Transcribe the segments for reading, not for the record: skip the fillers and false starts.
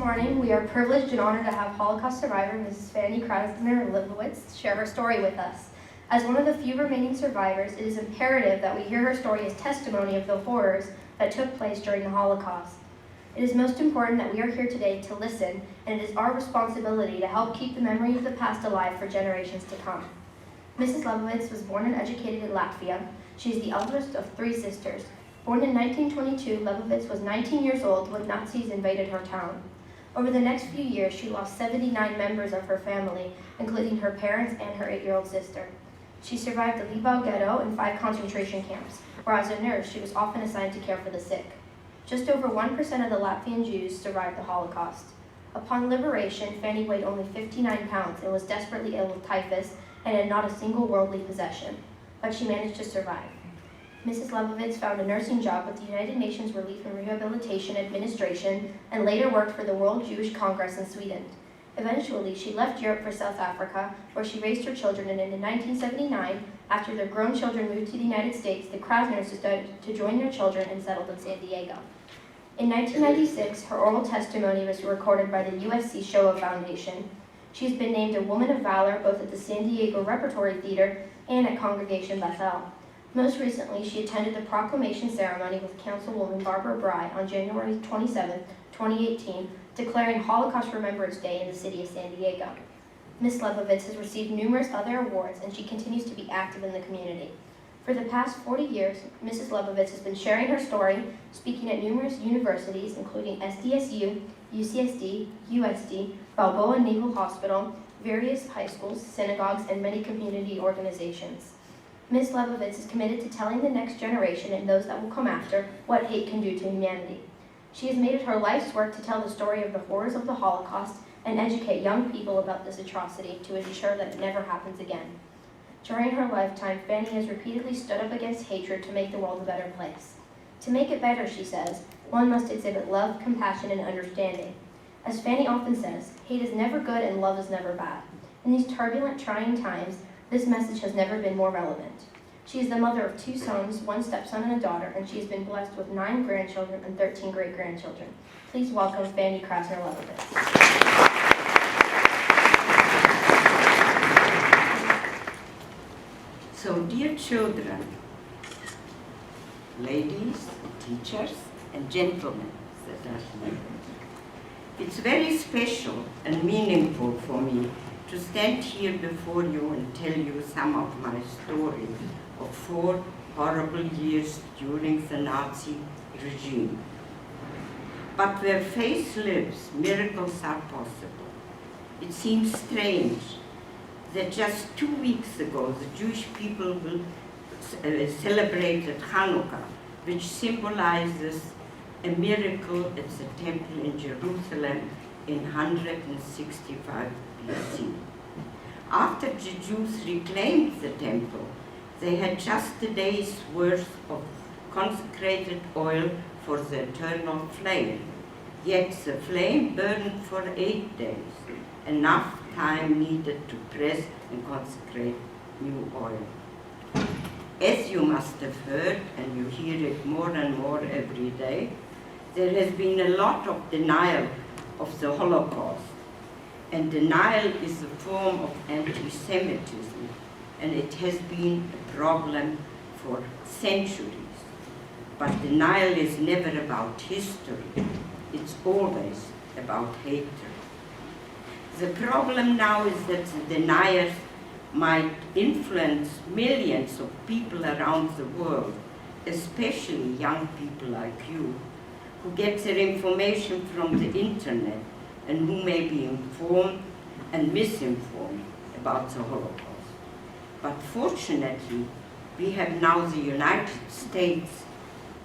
morning, we are privileged and honored to have Holocaust survivor Mrs. Fanny Krasner Lebovits share her story with us. As one of the few remaining survivors, it is imperative that we hear her story as testimony of the horrors that took place during the Holocaust. It is most important that we are here today to listen, and it is our responsibility to help keep the memory of the past alive for generations to come. Mrs. Lebovits was born and educated in Latvia. She is the eldest of 3 sisters. Born in 1922, Lebovits was 19 years old when Nazis invaded her town. Over the next few years, she lost 79 members of her family, including her parents and her 8-year-old sister. She survived the Libau ghetto and 5 concentration camps, where as a nurse, she was often assigned to care for the sick. Just over 1% of the Latvian Jews survived the Holocaust. Upon liberation, Fanny weighed only 59 pounds and was desperately ill with typhus and had not a single worldly possession, but she managed to survive. Mrs. Lebovits found a nursing job with the United Nations Relief and Rehabilitation Administration and later worked for the World Jewish Congress in Sweden. Eventually, she left Europe for South Africa, where she raised her children, and in 1979, after their grown children moved to the United States, the Krasners decided to join their children and settled in San Diego. In 1996, her oral testimony was recorded by the USC Shoah Foundation. She has been named a Woman of Valor both at the San Diego Repertory Theater and at Congregation Bethel. Most recently, she attended the proclamation ceremony with Councilwoman Barbara Bry on January 27, 2018, declaring Holocaust Remembrance Day in the city of San Diego. Ms. Lebovits has received numerous other awards, and she continues to be active in the community. For the past 40 years, Mrs. Lebovits has been sharing her story, speaking at numerous universities, including SDSU, UCSD, USD, Balboa Naval Hospital, various high schools, synagogues, and many community organizations. Ms. Lebovits is committed to telling the next generation and those that will come after what hate can do to humanity. She has made it her life's work to tell the story of the horrors of the Holocaust and educate young people about this atrocity to ensure that it never happens again. During her lifetime, Fanny has repeatedly stood up against hatred to make the world a better place. To make it better, she says, one must exhibit love, compassion, and understanding. As Fanny often says, hate is never good and love is never bad. In these turbulent, trying times, this message has never been more relevant. She is the mother of 2 sons, 1 stepson and a daughter, and she has been blessed with 9 grandchildren and 13 great-grandchildren. Please welcome Fanny Krasner Lebovits. So, dear children, ladies, teachers, and gentlemen that are here, it's very special and meaningful for me to stand here before you and tell you some of my story of 4 horrible years during the Nazi regime. But where faith lives, miracles are possible. It seems strange that just 2 weeks ago the Jewish people celebrated Hanukkah, which symbolizes a miracle at the temple in Jerusalem in 165 BC. After the Jews reclaimed the temple, they had just a day's worth of consecrated oil for the eternal flame. Yet the flame burned for 8 days, enough time needed to press and consecrate new oil. As you must have heard, and you hear it more and more every day, there has been a lot of denial of the Holocaust. And denial is a form of anti-Semitism, and it has been a problem for centuries. But denial is never about history. It's always about hatred. The problem now is that the deniers might influence millions of people around the world, especially young people like you, who get their information from the internet and who may be informed and misinformed about the Holocaust. But fortunately, we have now the United States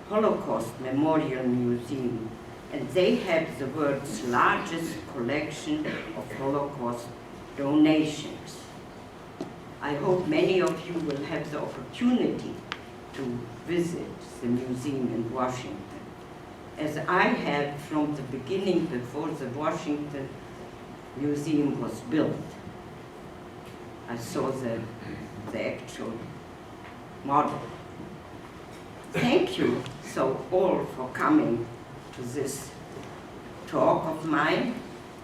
Holocaust Memorial Museum, and they have the world's largest collection of Holocaust donations. I hope many of you will have the opportunity to visit the museum in Washington, as I have from the beginning before the Washington Museum was built. I saw the actual model. Thank you so all for coming to this talk of mine,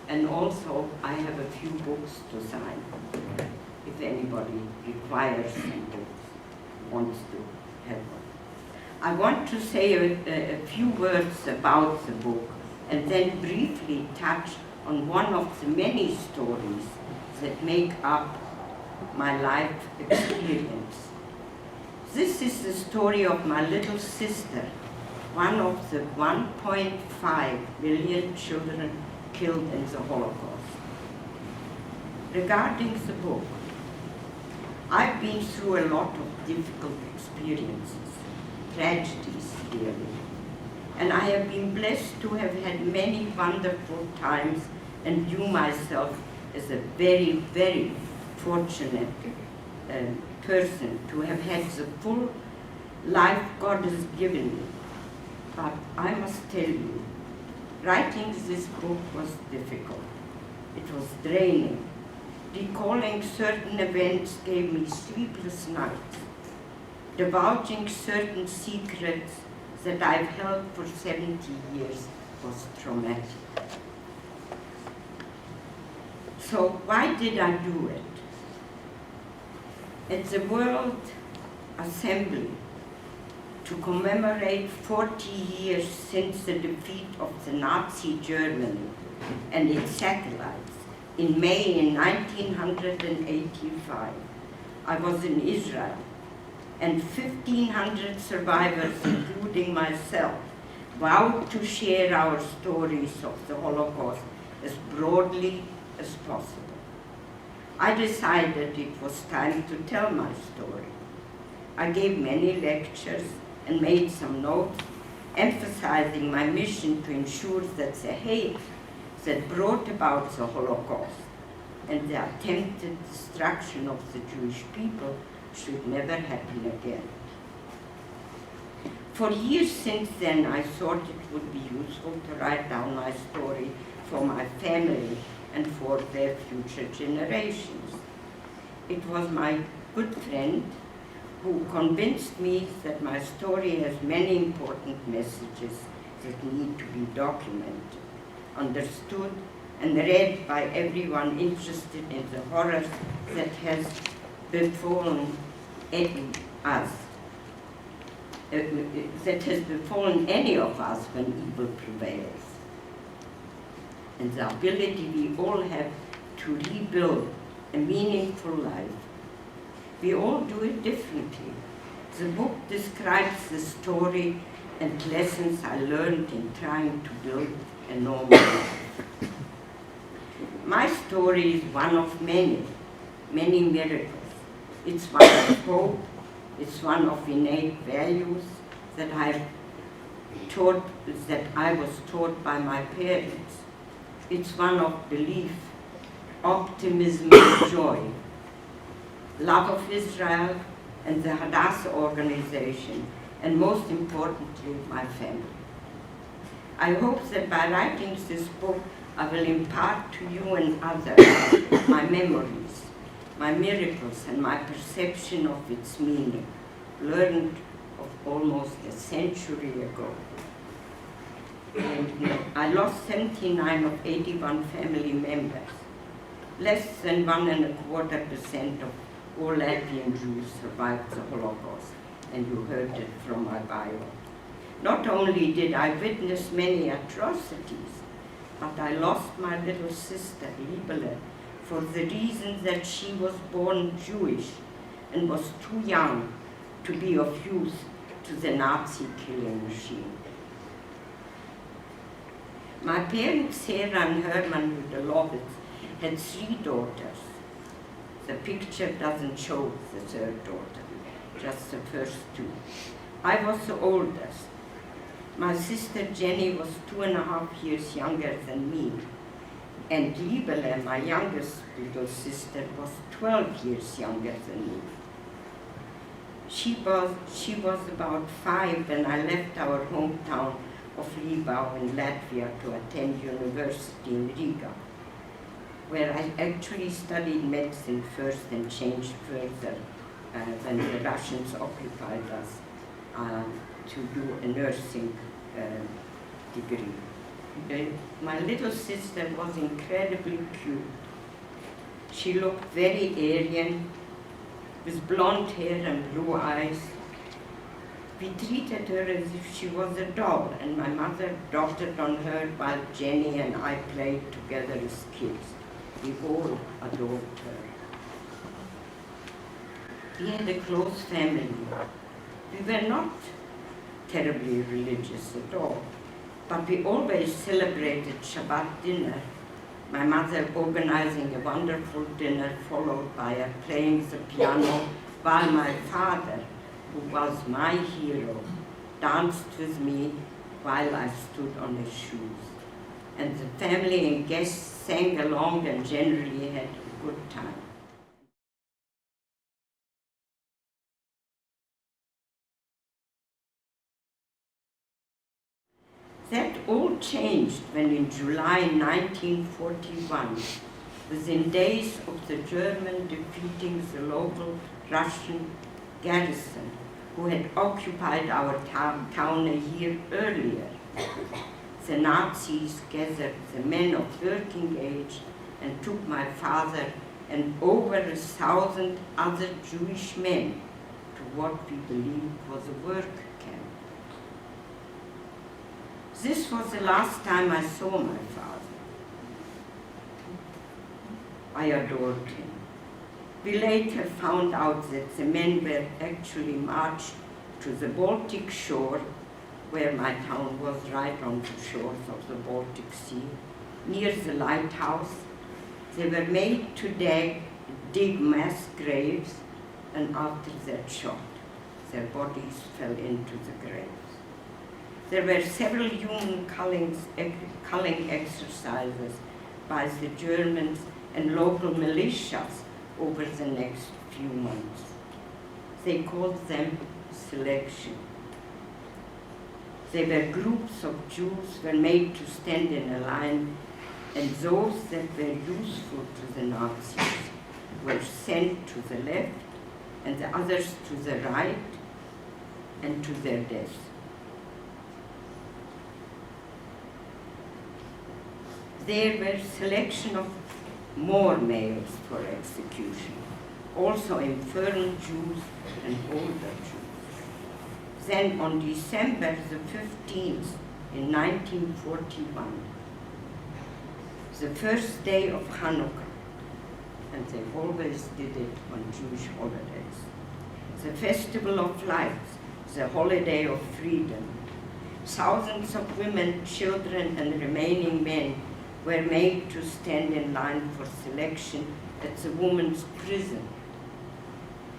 and also I have a few books to sign if anybody requires some books, wants to have one. I want to say a few words about the book and then briefly touch on one of the many stories that make up my life experience. This is the story of my little sister, one of the 1.5 million children killed in the Holocaust. Regarding the book, I've been through a lot of difficult experiences, tragedies really, and I have been blessed to have had many wonderful times and view myself as a very, very fortunate person to have had the full life God has given me. But I must tell you, writing this book was difficult. It was draining. Recalling certain events gave me sleepless nights. Divulging certain secrets that I've held for 70 years was traumatic. So why did I do it? At the World Assembly, to commemorate 40 years since the defeat of the Nazi Germany and its satellites in May in 1985, I was in Israel, and 1,500 survivors, including myself, vowed to share our stories of the Holocaust as broadly as possible. I decided it was time to tell my story. I gave many lectures and made some notes, emphasizing my mission to ensure that the hate that brought about the Holocaust and the attempted destruction of the Jewish people should never happen again. For years since then, I thought it would be useful to write down my story for my family and for their future generations. It was my good friend who convinced me that my story has many important messages that need to be documented, understood, and read by everyone interested in the horrors that has befallen us, that has befallen any of us when evil prevails, and the ability we all have to rebuild a meaningful life. We all do it differently. The book describes the story and lessons I learned in trying to build a normal life. My story is one of many, many miracles. It's one of hope, it's one of innate values that I was taught by my parents. It's one of belief, optimism, and joy, love of Israel and the Hadassah organization, and most importantly, my family. I hope that by writing this book, I will impart to you and others my memories, my miracles, and my perception of its meaning, learned of almost a century ago. And I lost 79 of 81 family members. Less than 1.25% of all Latvian Jews survived the Holocaust, and you heard it from my bio. Not only did I witness many atrocities, but I lost my little sister, Libele, for the reason that she was born Jewish and was too young to be of use to the Nazi killing machine. My parents, Sarah and Herman Lebovits, had 3 daughters. The picture doesn't show the 3rd daughter, just the first 2. I was the oldest. My sister Jenny was 2.5 years younger than me, and Libele, my youngest little sister, was 12 years younger than me. She was about 5 when I left our hometown of Libau in Latvia to attend university in Riga, where I actually studied medicine first and changed further when the Russians occupied us to do a nursing degree. My little sister was incredibly cute. She looked very Aryan, with blonde hair and blue eyes. We treated her as if she was a doll, and my mother doted on her while Jenny and I played together as kids. We all adored her. We had a close family. We were not terribly religious at all, but we always celebrated Shabbat dinner, my mother organizing a wonderful dinner followed by her playing the piano, while my father, who was my hero, danced with me while I stood on his shoes. And the family and guests sang along and generally had a good time. That all changed when in July 1941, within days of the German defeating the local Russian garrison, who had occupied our town a year earlier, the Nazis gathered the men of working age and took my father and over 1,000 other Jewish men to what we believed was a work camp. This was the last time I saw my father. I adored him. We later found out that the men were actually marched to the Baltic shore, where my town was right on the shores of the Baltic Sea, near the lighthouse. They were made to dig mass graves, and after that shot, their bodies fell into the graves. There were several human culling exercises by the Germans and local militias over the next few months. They called them selection. They were groups of Jews were made to stand in a line, and those that were useful to the Nazis were sent to the left and the others to the right and to their death. There were selection of more males for execution, also infirm Jews and older Jews. Then on December the 15th in 1941, the first day of Hanukkah, and they always did it on Jewish holidays, the Festival of Lights, the holiday of freedom, thousands of women, children, and remaining men were made to stand in line for selection at the women's prison,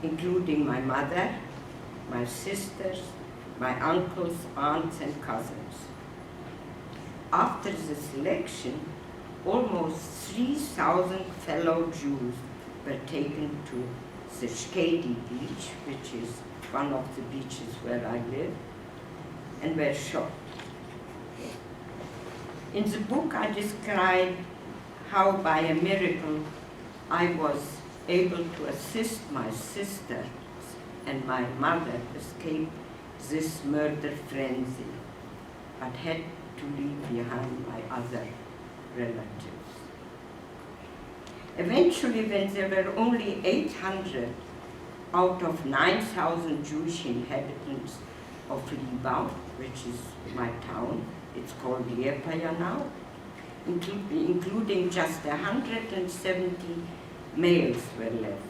including my mother, my sisters, my uncles, aunts, and cousins. After the selection, almost 3,000 fellow Jews were taken to the Shkedi beach, which is one of the beaches where I live, and were shot. In the book, I describe how, by a miracle, I was able to assist my sisters and my mother escape this murder frenzy, but had to leave behind my other relatives. Eventually, when there were only 800 out of 9,000 Jewish inhabitants of Libau, which is my town, it's called Liepaya now, including just 170 males were left.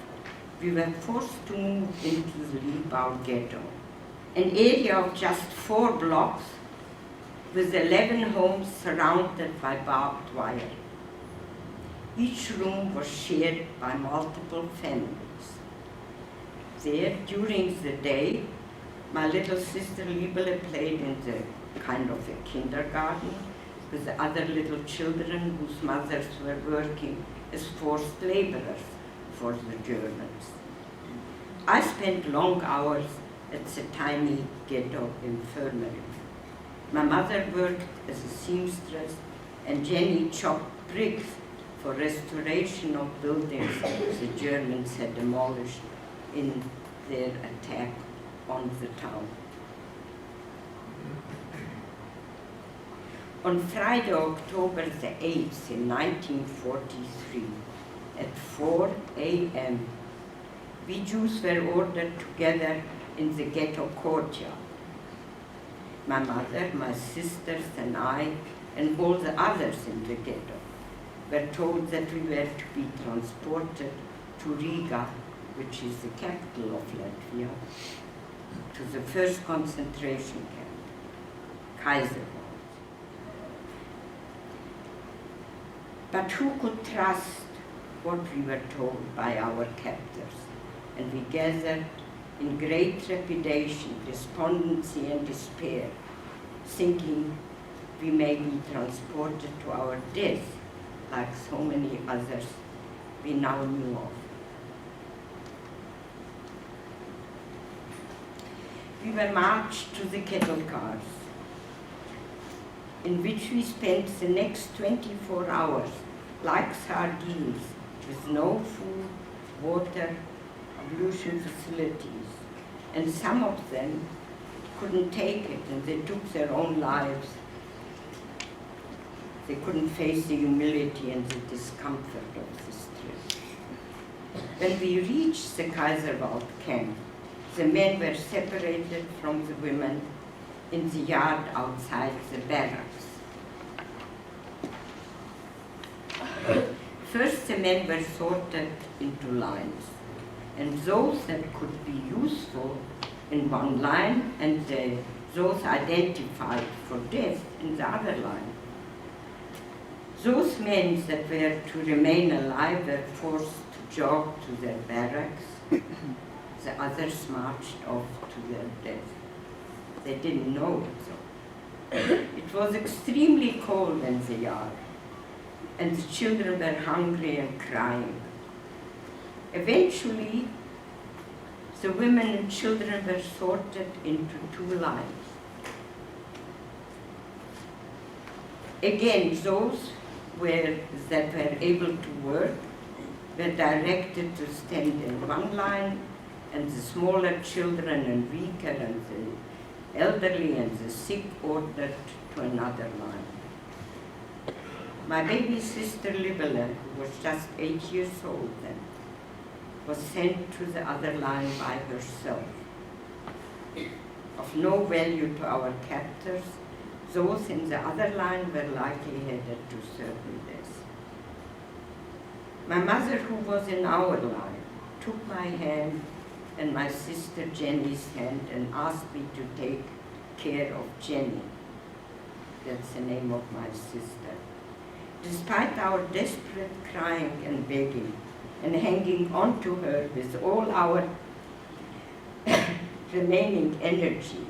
We were forced to move into the Libau ghetto, an area of just 4 blocks with 11 homes surrounded by barbed wire. Each room was shared by multiple families. There, during the day, my little sister Liebele played in the kind of a kindergarten with the other little children whose mothers were working as forced laborers for the Germans. I spent long hours at the tiny ghetto infirmary. My mother worked as a seamstress, and Jenny chopped bricks for restoration of buildings the Germans had demolished in their attack on the town. On Friday, October the 8th in 1943, at 4 a.m., we Jews were ordered together in the ghetto courtyard. My mother, my sisters, and I, and all the others in the ghetto were told that we were to be transported to Riga, which is the capital of Latvia, to the first concentration camp, Kaiserwald. But who could trust what we were told by our captors? And we gathered in great trepidation, despondency, and despair, thinking we may be transported to our death, like so many others we now knew of. We were marched to the cattle cars, in which we spent the next 24 hours like sardines, with no food, water, ablution facilities, and some of them couldn't take it and they took their own lives. They couldn't face the humility and the discomfort of this trip. When we reached the Kaiserwald camp, the men were separated from the women in the yard outside the barracks. First, the men were sorted into lines, and those that could be useful in one line, and those identified for death in the other line. Those men that were to remain alive were forced to jog to their barracks. The others marched off to their death. They didn't know it, though. It was extremely cold in the yard, and the children were hungry and crying. Eventually, the women and children were sorted into two lines. Again, those that were able to work were directed to stand in one line, and the smaller children and weaker and the elderly and the sick ordered to another line. My baby sister Libela, who was just 8 years old then, was sent to the other line by herself. Of no value to our captors, those in the other line were likely headed to certain death. My mother, who was in our line, took my hand and my sister Jenny's hand and asked me to take care of Jenny. That's the name of my sister. Despite our desperate crying and begging and hanging on to her with all our remaining energy,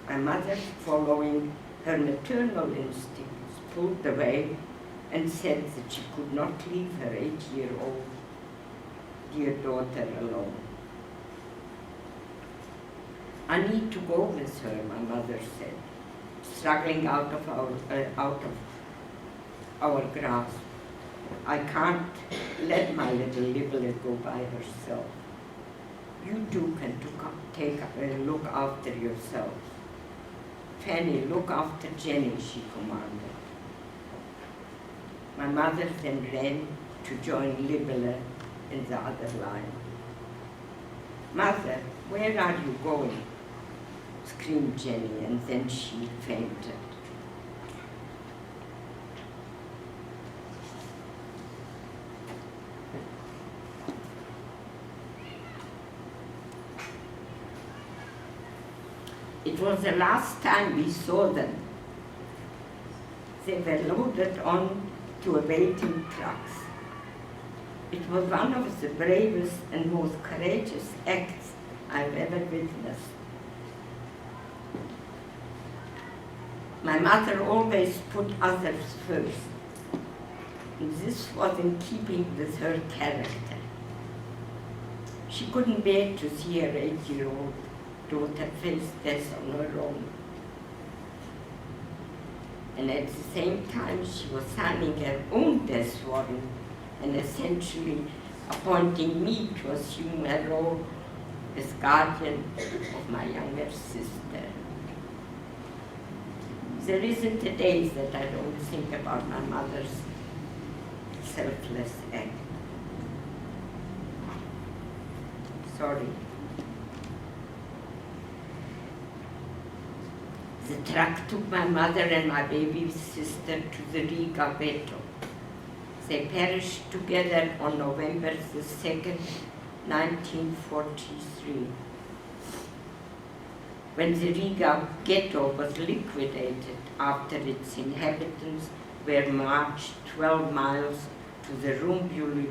my mother, following her maternal instincts, pulled away and said that she could not leave her 8-year-old dear daughter alone. I need to go with her, my mother said, struggling out of our grasp. I can't let my little Libela go by herself. You two can take a look after yourselves. Fanny, look after Jenny, she commanded. My mother then ran to join Libela in the other line. Mother, where are you going? Screamed Jenny, and then she fainted. It was the last time we saw them. They were loaded on to awaiting trucks. It was one of the bravest and most courageous acts I've ever witnessed. My mother always put others first, and this was in keeping with her character. She couldn't bear to see her 8-year-old daughter face death on her own. And at the same time, she was signing her own death warrant and essentially appointing me to assume her role as guardian of my younger sister. There isn't a day that I don't think about my mother's selfless act. Sorry. The truck took my mother and my baby sister to the Riga ghetto. They perished together on November the 2nd, 1943. When the Riga ghetto was liquidated after its inhabitants were marched 12 miles to the Rumbuli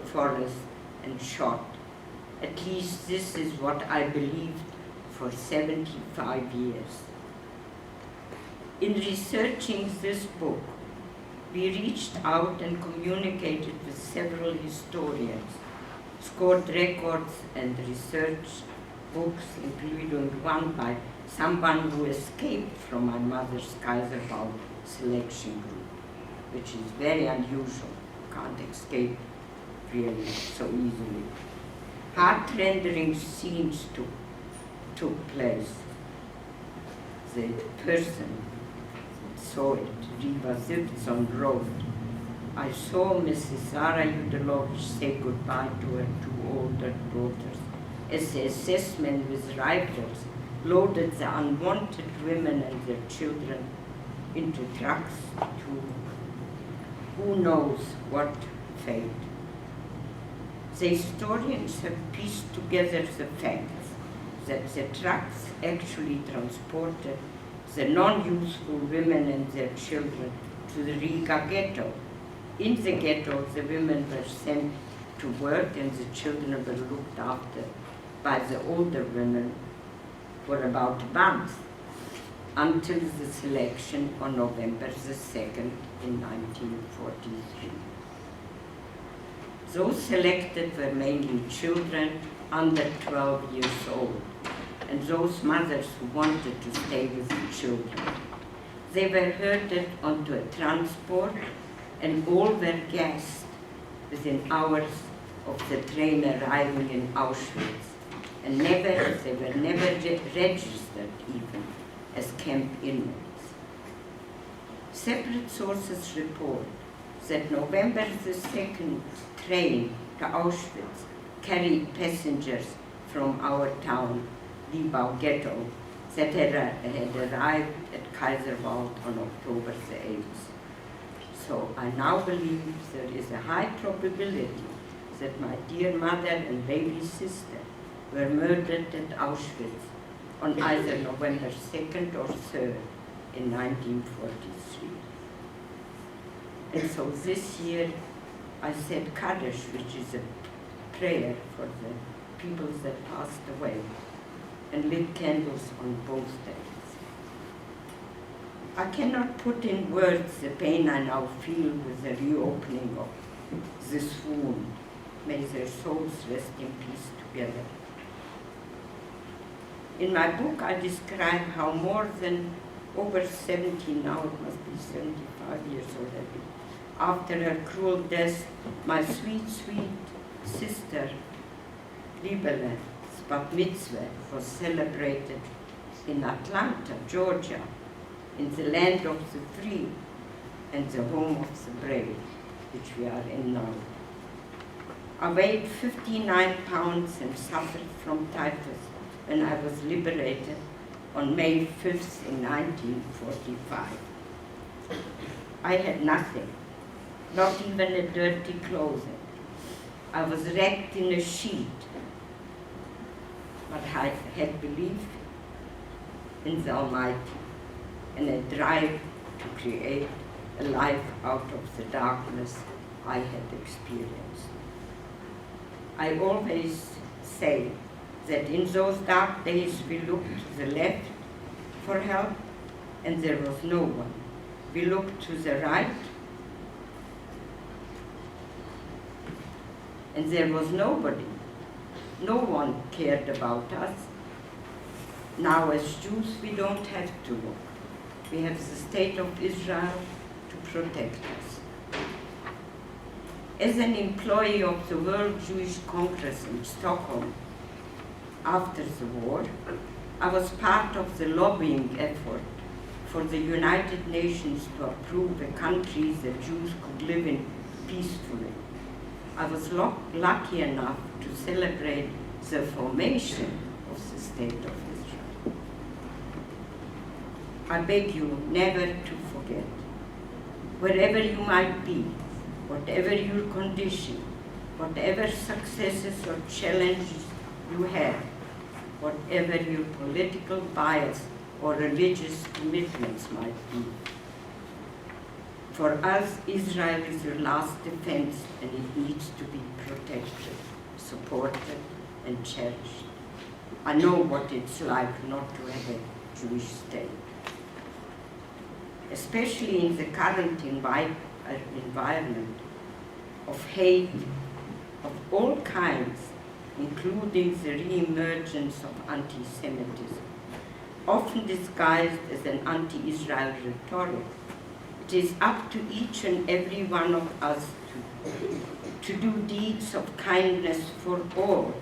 forest and shot. At least this is what I believed for 75 years. In researching this book, we reached out and communicated with several historians, scored records and researched books, including one by someone who escaped from my mother's Kaiserwald selection group, which is very unusual. You can't escape really so easily. Heart-rendering scenes took place. The person saw it, Riva Zivtson wrote, I saw Mrs. Zara Yudelovich say goodbye to her two older daughters as the SS-men with rifles loaded the unwanted women and their children into trucks to who knows what fate. The historians have pieced together the facts that the trucks actually transported the non-useful women and their children to the Riga ghetto. In the ghetto, the women were sent to work and the children were looked after by the older women for about a month until the selection on November the 2nd in 1943. Those selected were mainly children under 12 years old, and those mothers who wanted to stay with the children. They were herded onto a transport and all were gassed within hours of the train arriving in Auschwitz, and they were never registered even as camp inmates. Separate sources report that November the 2nd train to Auschwitz carried passengers from our town, Libau Ghetto, that had arrived at Kaiserwald on October the 8th. So I now believe there is a high probability that my dear mother and baby sister were murdered at Auschwitz on either November 2nd or 3rd in 1943. And so this year I said Kaddish, which is a prayer for the people that passed away, and lit candles on both days. I cannot put in words the pain I now feel with the reopening of this wound. May their souls rest in peace together. In my book, I describe how more than over 70, now it must be 75 years already, after her cruel death, my sweet, sweet sister, Libele, bat mitzvah was celebrated in Atlanta, Georgia, in the land of the free and the home of the brave, which we are in now. I weighed 59 pounds and suffered from typhus when I was liberated on May 5th in 1945. I had nothing, not even a dirty clothing. I was wrapped in a sheet, but I had belief in the Almighty and a drive to create a life out of the darkness I had experienced. I always say that in those dark days we looked to the left for help and there was no one. We looked to the right and there was nobody. No one cared about us. Now as Jews we don't have to look. We have the state of Israel to protect us. As an employee of the World Jewish Congress in Stockholm, after the war, I was part of the lobbying effort for the United Nations to approve a country the Jews could live in peacefully. I was lucky enough to celebrate the formation of the State of Israel. I beg you never to forget, wherever you might be, whatever your condition, whatever successes or challenges you have, whatever your political bias or religious commitments might be. For us, Israel is your last defense, and it needs to be protected, supported, and cherished. I know what it's like not to have a Jewish state. Especially in the current environment of hate of all kinds, including the re-emergence of anti-Semitism, often disguised as an anti-Israel rhetoric. It is up to each and every one of us to do deeds of kindness for all,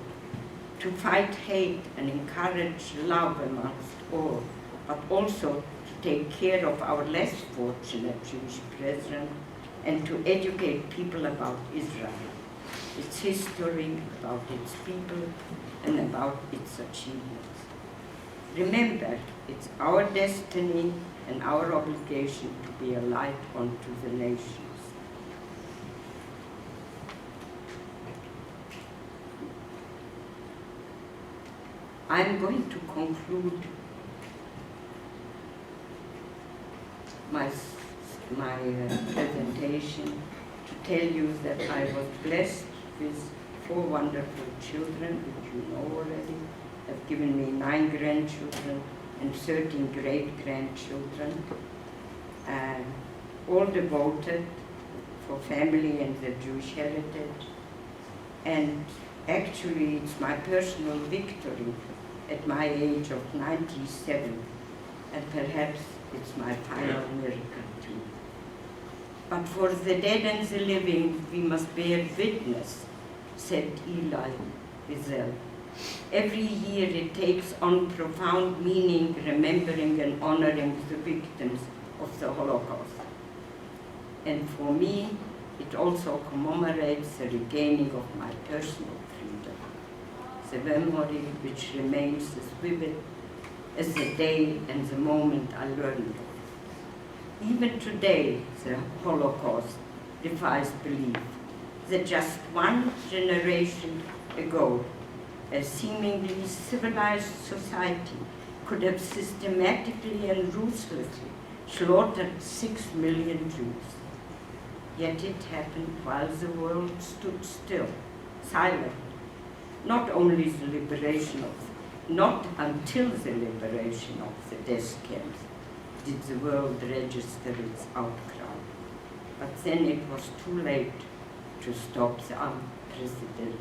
to fight hate and encourage love amongst all, but also to take care of our less fortunate Jewish brethren and to educate people about Israel, its history, about its people, and about its achievements. Remember, it's our destiny and our obligation to be a light unto the nations. I'm going to conclude my presentation to tell you that I was blessed with 4 wonderful children, which you know already, have given me 9 grandchildren and 13 great-grandchildren, all devoted for family and the Jewish heritage. And actually, it's my personal victory at my age of 97, and perhaps it's my final miracle too. But for the dead and the living, we must bear witness, said Eli Wiesel. Every year it takes on profound meaning, remembering and honoring the victims of the Holocaust. And for me, it also commemorates the regaining of my personal freedom, the memory which remains as vivid as the day and the moment I learned of. Even today, the Holocaust defies belief that just one generation ago, a seemingly civilized society could have systematically and ruthlessly slaughtered 6 million Jews. Yet it happened while the world stood still, silent. Not until the liberation of the death camps did the world register its outcry. But then it was too late to stop the unprecedented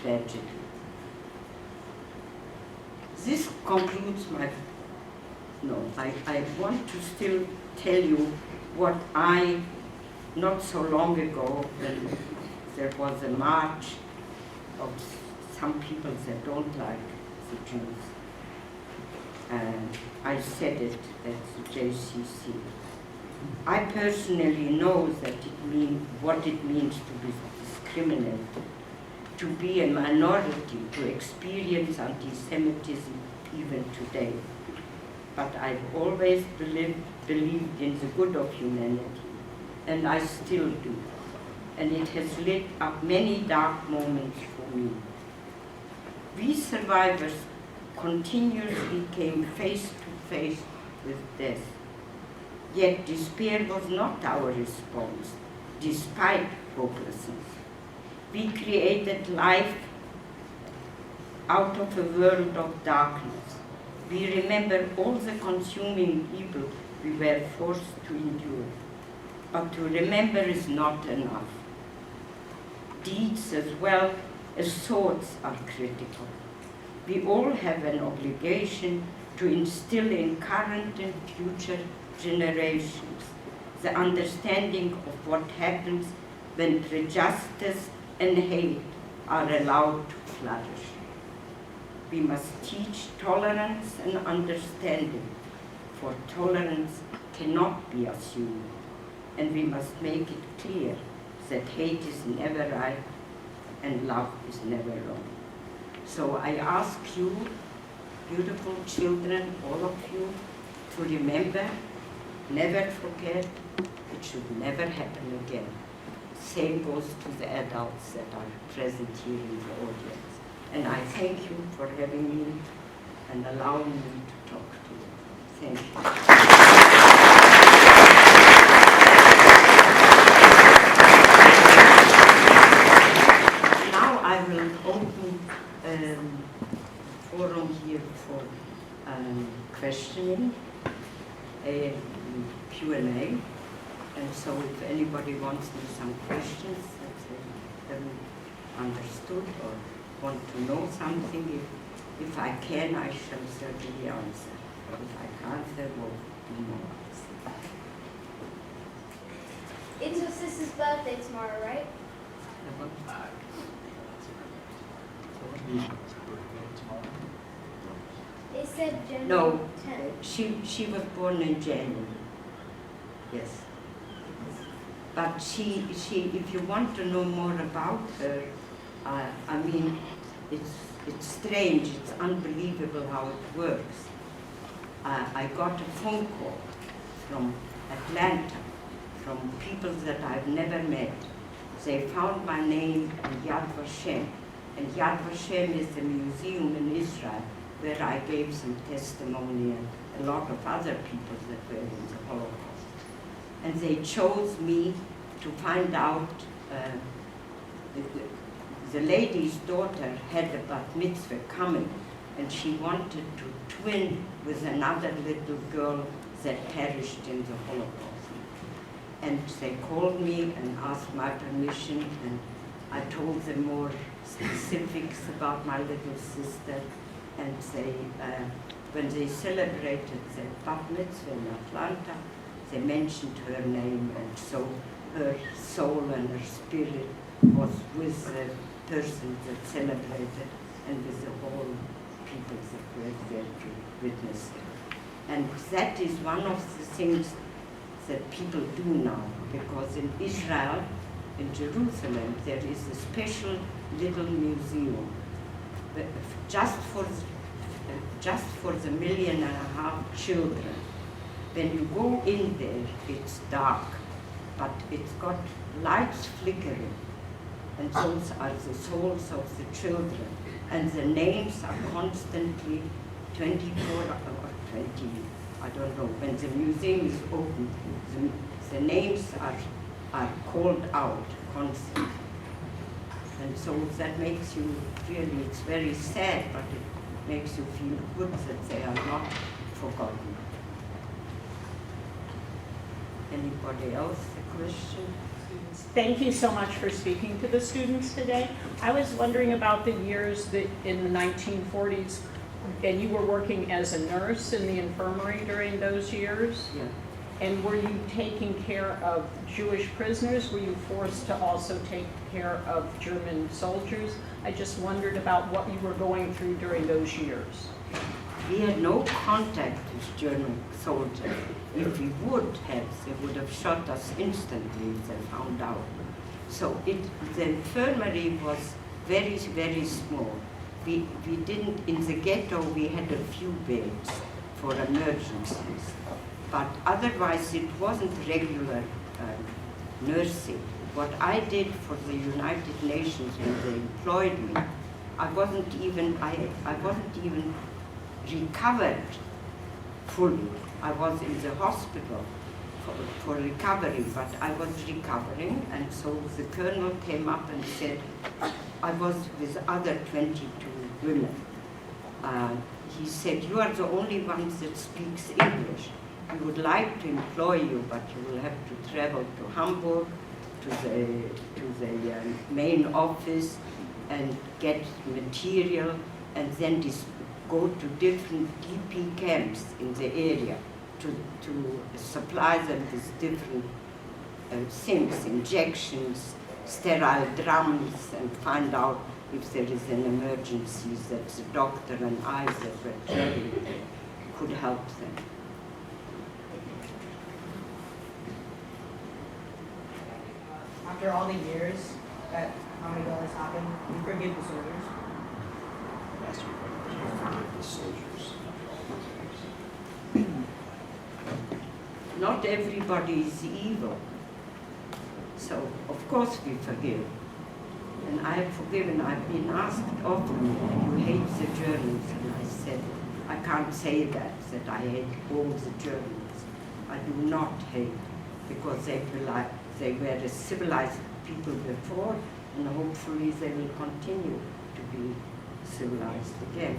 tragedy. This concludes my I want to still tell you what I, not so long ago, when there was a march of some people that don't like the Jews, and I said it at the JCC. I personally know that what it means to be discriminated, to be a minority, to experience anti-Semitism even today. But I've always believed in the good of humanity, and I still do. And it has lit up many dark moments for me. We survivors continuously came face to face with death. Yet despair was not our response, despite hopelessness. We created life out of a world of darkness. We remember all the consuming evil we were forced to endure. But to remember is not enough. Deeds as well as thoughts are critical. We all have an obligation to instill in current and future generations the understanding of what happens when prejudice and hate are allowed to flourish. We must teach tolerance and understanding, for tolerance cannot be assumed, and we must make it clear that hate is never right and love is never wrong. So I ask you, beautiful children, all of you, to remember, never forget, it should never happen again. Same goes to the adults that are present here in the audience. And I thank you for having me and allowing me to talk to you. Thank you. Now I will open forum here for questioning, Q&A. And so if anybody wants me some questions that they haven't understood or want to know something, if I can, I shall certainly answer. But if I can't, there will be no answer. It's your sister's birthday tomorrow, right? They said January No, 10th. she was born in January. Yes. But she, if you want to know more about her, I mean, it's strange, it's unbelievable how it works. I got a phone call from Atlanta, from people that I've never met. They found my name in Yad Vashem, and Yad Vashem is a museum in Israel where I gave some testimony and a lot of other people that were in the Holocaust. And they chose me to find out, the lady's daughter had a bat mitzvah coming, and she wanted to twin with another little girl that perished in the Holocaust. And they called me and asked my permission, and I told them more specifics about my little sister. And they, when they celebrated the bat mitzvah in Atlanta, they mentioned her name, and so her soul and her spirit was with the person that celebrated and with the whole people that were there to witness it. And that is one of the things that people do now, because in Israel, in Jerusalem, there is a special little museum just for the 1.5 million children. When you go in there, it's dark, but it's got lights flickering, and those are the souls of the children, and the names are constantly 24 or 20, I don't know, when the museum is open, the names are called out constantly. And so that makes you really, it's very sad, but it makes you feel good that they are not forgotten. Anybody else a question? Thank you so much for speaking to the students today. I was wondering about the years that in the 1940s, and you were working as a nurse in the infirmary during those years? Yeah. And were you taking care of Jewish prisoners? Were you forced to also take care of German soldiers? I just wondered about what you were going through during those years. We had no contact with German soldiers. If we would have, they would have shot us instantly if they found out. So the infirmary was very, very small. We didn't, in the ghetto, we had a few beds for emergencies. But otherwise, it wasn't regular nursing. What I did for the United Nations when they employed me, I wasn't even recovered fully. I was in the hospital for recovery, but I was recovering, and so the colonel came up and said, I was with other 22 women. He said, you are the only ones that speaks English. We would like to employ you, but you will have to travel to Hamburg, to the main office, and get material, and then go to different DP camps in the area to supply them with different things, injections, sterile drums, and find out if there is an emergency that the doctor and I that were traveling could help them. after all the years that Tommy Bill has happened, you forgive the soldiers? The soldiers. Not everybody is evil. So, of course we forgive. And I have forgiven. I've been asked often, you hate the Germans? And I said, I can't say that I hate all the Germans. I do not hate, because they were a civilized people before, and hopefully they will continue to be civilized again.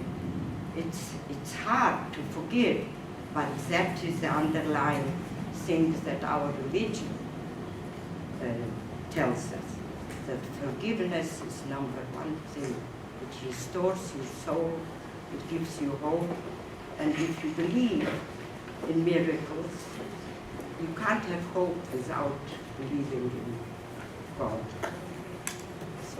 It's hard to forgive, but that is the underlying thing that our religion tells us, that forgiveness is number one thing. It restores your soul, it gives you hope, and if you believe in miracles, you can't have hope without believing in God. So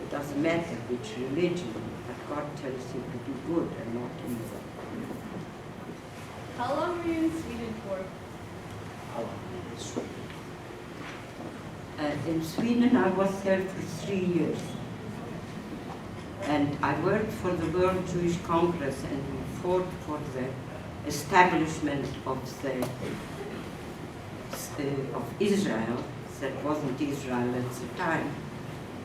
it doesn't matter which religion, but God tells you to do good and not evil. How long were you in Sweden for? How long were you in Sweden? In Sweden, I was there for 3 years. And I worked for the World Jewish Congress, and we fought for the establishment of Israel. That wasn't Israel at the time.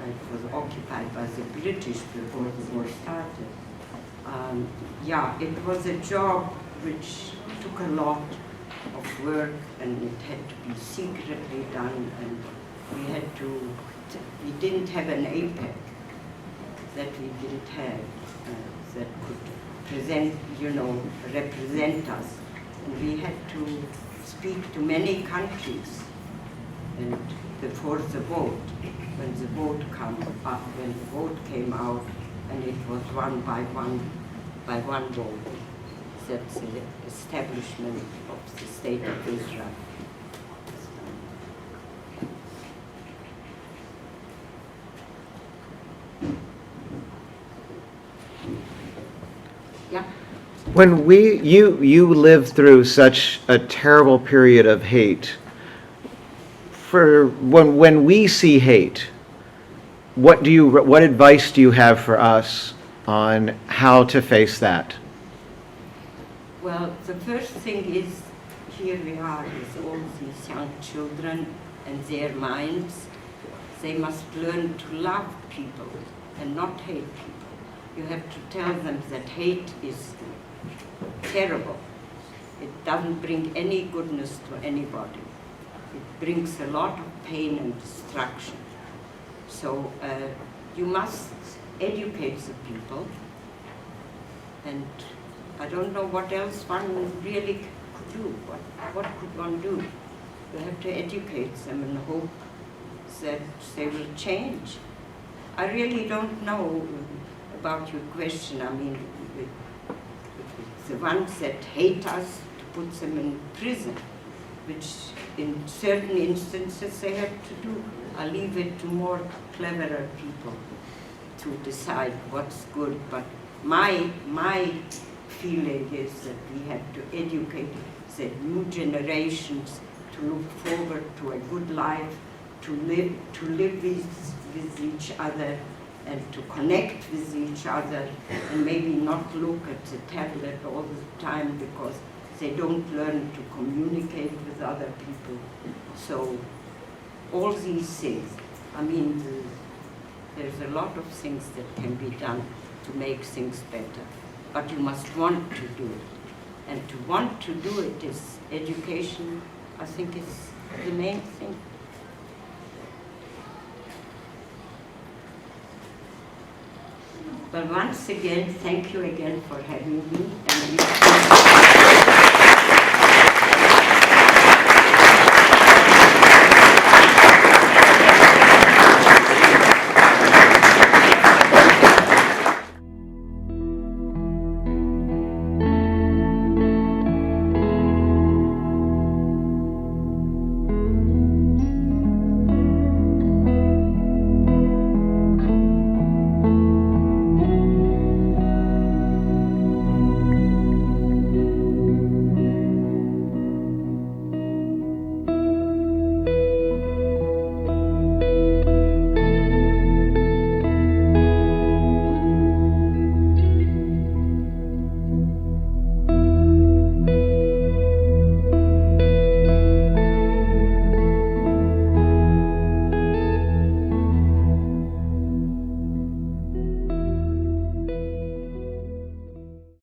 It was occupied by the British before the war started. Yeah, it was a job which took a lot of work, and it had to be secretly done, and we didn't have an APEC that we didn't have that could represent us. And we had to speak to many countries, and before the vote, when the vote came out, and it was one by one vote, that's the establishment of the State of Israel. Yeah. When you lived through such a terrible period of hate, when we see hate, what advice do you have for us on how to face that? Well, the first thing is, here we are with all these young children and their minds. They must learn to love people and not hate people. You have to tell them that hate is terrible. It doesn't bring any goodness to anybody. It brings a lot of pain and destruction. So you must educate the people, and I don't know what else one really could do. What could one do? You have to educate them and hope that they will change. I really don't know about your question. I mean, the ones that hate us, to put them in prison, which in certain instances they have to do. I leave it to more cleverer people to decide what's good. But my feeling is that we have to educate the new generations to look forward to a good life, to live with each other, and to connect with each other, and maybe not look at the tablet all the time, because they don't learn to communicate with other people. So all these things, I mean, there's a lot of things that can be done to make things better, but you must want to do it. And to want to do it is education, I think, is the main thing. But once again, thank you again for having me. And